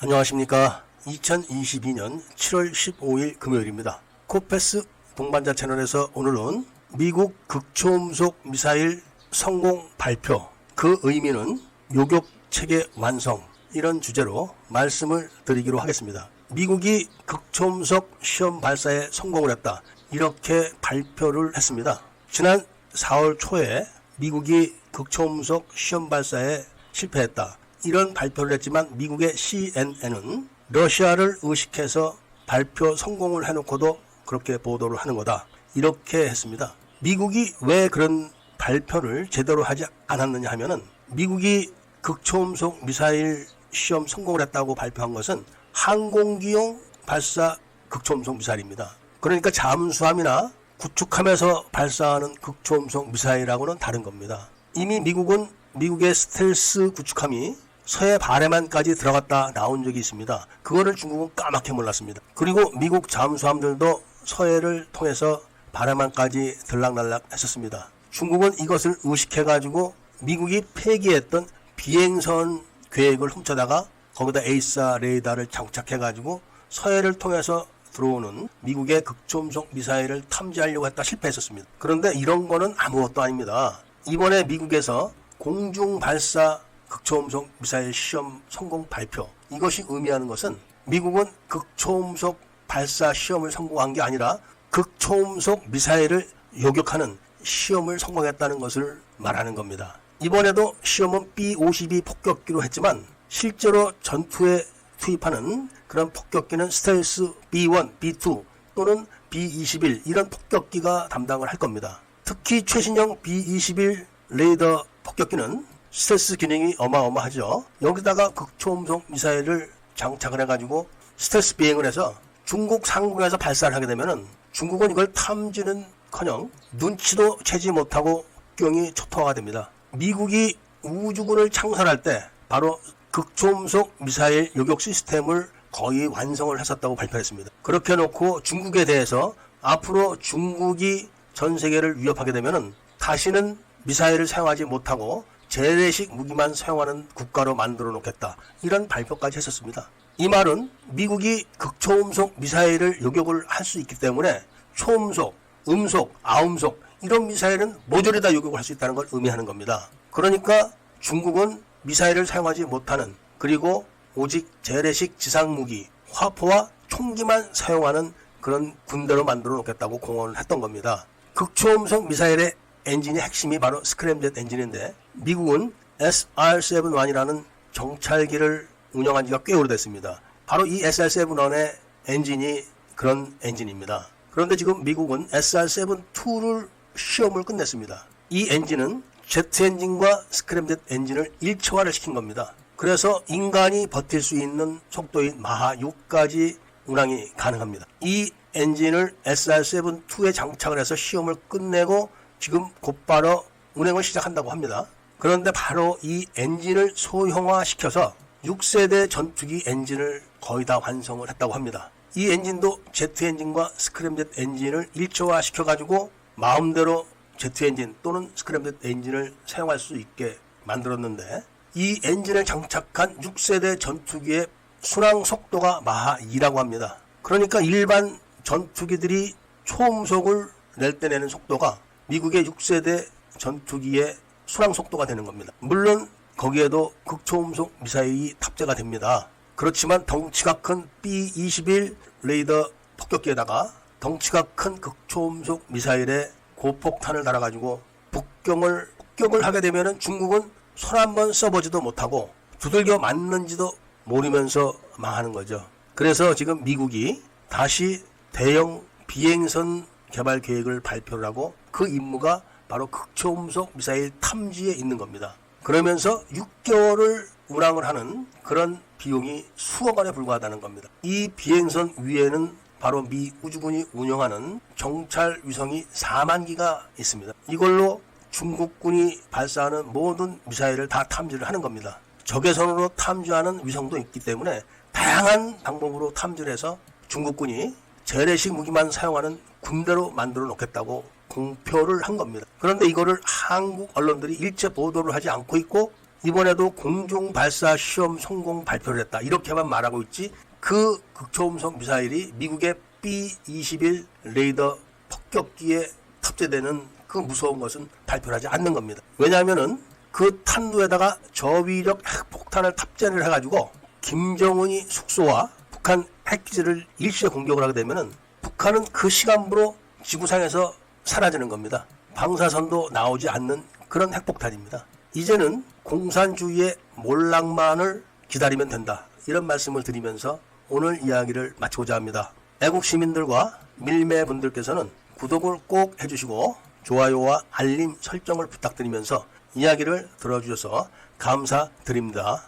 안녕하십니까. 2022년 7월 15일 금요일입니다. 코페스 동반자 채널에서 오늘은 미국 극초음속 미사일 성공 발표, 그 의미는 요격 체계 완성, 이런 주제로 말씀을 드리기로 하겠습니다. 미국이 극초음속 시험 발사에 성공을 했다, 이렇게 발표를 했습니다. 지난 4월 초에 미국이 극초음속 시험 발사에 실패했다, 이런 발표를 했지만 미국의 CNN은 러시아를 의식해서 발표 성공을 해놓고도 그렇게 보도를 하는 거다, 이렇게 했습니다. 미국이 왜 그런 발표를 제대로 하지 않았느냐 하면은, 미국이 극초음속 미사일 시험 성공을 했다고 발표한 것은 항공기용 발사 극초음속 미사일입니다. 그러니까 잠수함이나 구축함에서 발사하는 극초음속 미사일하고는 다른 겁니다. 이미 미국은 미국의 스텔스 구축함이 서해 바레만까지 들어갔다 나온 적이 있습니다. 그거를 중국은 까맣게 몰랐습니다. 그리고 미국 잠수함들도 서해를 통해서 바레만까지 들락날락 했었습니다. 중국은 이것을 의식해가지고 미국이 폐기했던 비행선 계획을 훔쳐다가 거기다 에이사 레이더를 장착해가지고 서해를 통해서 들어오는 미국의 극초음속 미사일을 탐지하려고 했다 실패했었습니다. 그런데 이런 거는 아무것도 아닙니다. 이번에 미국에서 공중 발사 극초음속 미사일 시험 성공 발표, 이것이 의미하는 것은 미국은 극초음속 발사 시험을 성공한 게 아니라 극초음속 미사일을 요격하는 시험을 성공했다는 것을 말하는 겁니다. 이번에도 시험은 B-52 폭격기로 했지만 실제로 전투에 투입하는 그런 폭격기는 스텔스 B-1, B-2 또는 B-21, 이런 폭격기가 담당을 할 겁니다. 특히 최신형 B-21 레이더 폭격기는 스텔스 기능이 어마어마하죠. 여기다가 극초음속 미사일을 장착을 해가지고 스텔스 비행을 해서 중국 상공에서 발사를 하게 되면은 중국은 이걸 탐지는커녕 눈치도 채지 못하고 국경이 초토화가 됩니다. 미국이 우주군을 창설할 때 바로 극초음속 미사일 요격 시스템을 거의 완성을 했었다고 발표했습니다. 그렇게 놓고 중국에 대해서 앞으로 중국이 전 세계를 위협하게 되면은 다시는 미사일을 사용하지 못하고 재래식 무기만 사용하는 국가로 만들어 놓겠다, 이런 발표까지 했었습니다. 이 말은 미국이 극초음속 미사일을 요격을 할 수 있기 때문에 초음속, 음속, 아음속 이런 미사일은 모조리 다 요격을 할 수 있다는 걸 의미하는 겁니다. 그러니까 중국은 미사일을 사용하지 못하는, 그리고 오직 재래식 지상무기, 화포와 총기만 사용하는 그런 군대로 만들어 놓겠다고 공언을 했던 겁니다. 극초음속 미사일의 엔진의 핵심이 바로 스크램젯 엔진인데, 미국은 SR-71이라는 정찰기를 운영한 지가 꽤 오래됐습니다. 바로 이 SR-71의 엔진이 그런 엔진입니다. 그런데 지금 미국은 SR-72를 시험을 끝냈습니다. 이 엔진은 제트 엔진과 스크램젯 엔진을 일체화를 시킨 겁니다. 그래서 인간이 버틸 수 있는 속도인 마하 6까지 운항이 가능합니다. 이 엔진을 SR-72에 장착을 해서 시험을 끝내고 지금 곧바로 운행을 시작한다고 합니다. 그런데 바로 이 엔진을 소형화시켜서 6세대 전투기 엔진을 거의 다 완성을 했다고 합니다. 이 엔진도 제트 엔진과 스크램젯 엔진을 일체화시켜가지고 마음대로 제트 엔진 또는 스크램젯 엔진을 사용할 수 있게 만들었는데, 이 엔진을 장착한 6세대 전투기의 순항 속도가 마하 2라고 합니다. 그러니까 일반 전투기들이 초음속을 낼 때 내는 속도가 미국의 6세대 전투기의 순항 속도가 되는 겁니다. 물론 거기에도 극초음속 미사일이 탑재가 됩니다. 그렇지만 덩치가 큰 B-21 레이더 폭격기에다가 덩치가 큰 극초음속 미사일에 고폭탄을 달아가지고 폭격을 하게 되면은 중국은 손 한번 써보지도 못하고 두들겨 맞는지도 모르면서 망하는 거죠. 그래서 지금 미국이 다시 대형 비행선 개발 계획을 발표를 하고, 그 임무가 바로 극초음속 미사일 탐지에 있는 겁니다. 그러면서 6개월을 운항을 하는 그런 비용이 수억 원에 불과하다는 겁니다. 이 비행선 위에는 바로 미 우주군이 운영하는 정찰 위성이 4만 기가 있습니다. 이걸로 중국군이 발사하는 모든 미사일을 다 탐지를 하는 겁니다. 적외선으로 탐지하는 위성도 있기 때문에 다양한 방법으로 탐지를 해서 중국군이 재래식 무기만 사용하는 군대로 만들어 놓겠다고 공표를 한 겁니다. 그런데 이거를 한국 언론들이 일체 보도를 하지 않고 있고 이번에도 공중발사 시험 성공 발표를 했다. 이렇게만 말하고 있지 그 극초음속 미사일이 미국의 B-21 레이더 폭격기에 탑재되는 그 무서운 것은 발표를 하지 않는 겁니다. 왜냐하면은 그 탄두에다가 저위력 핵폭탄을 탑재를 해가지고 김정은이 숙소와 북한 핵기지를 일시에 공격을 하게 되면은 북한은 그 시간부로 지구상에서 사라지는 겁니다. 방사선도 나오지 않는 그런 핵폭탄입니다. 이제는 공산주의의 몰락만을 기다리면 된다. 이런 말씀을 드리면서 오늘 이야기를 마치고자 합니다. 애국 시민들과 밀매분들께서는 구독을 꼭 해주시고 좋아요와 알림 설정을 부탁드리면서 이야기를 들어주셔서 감사드립니다.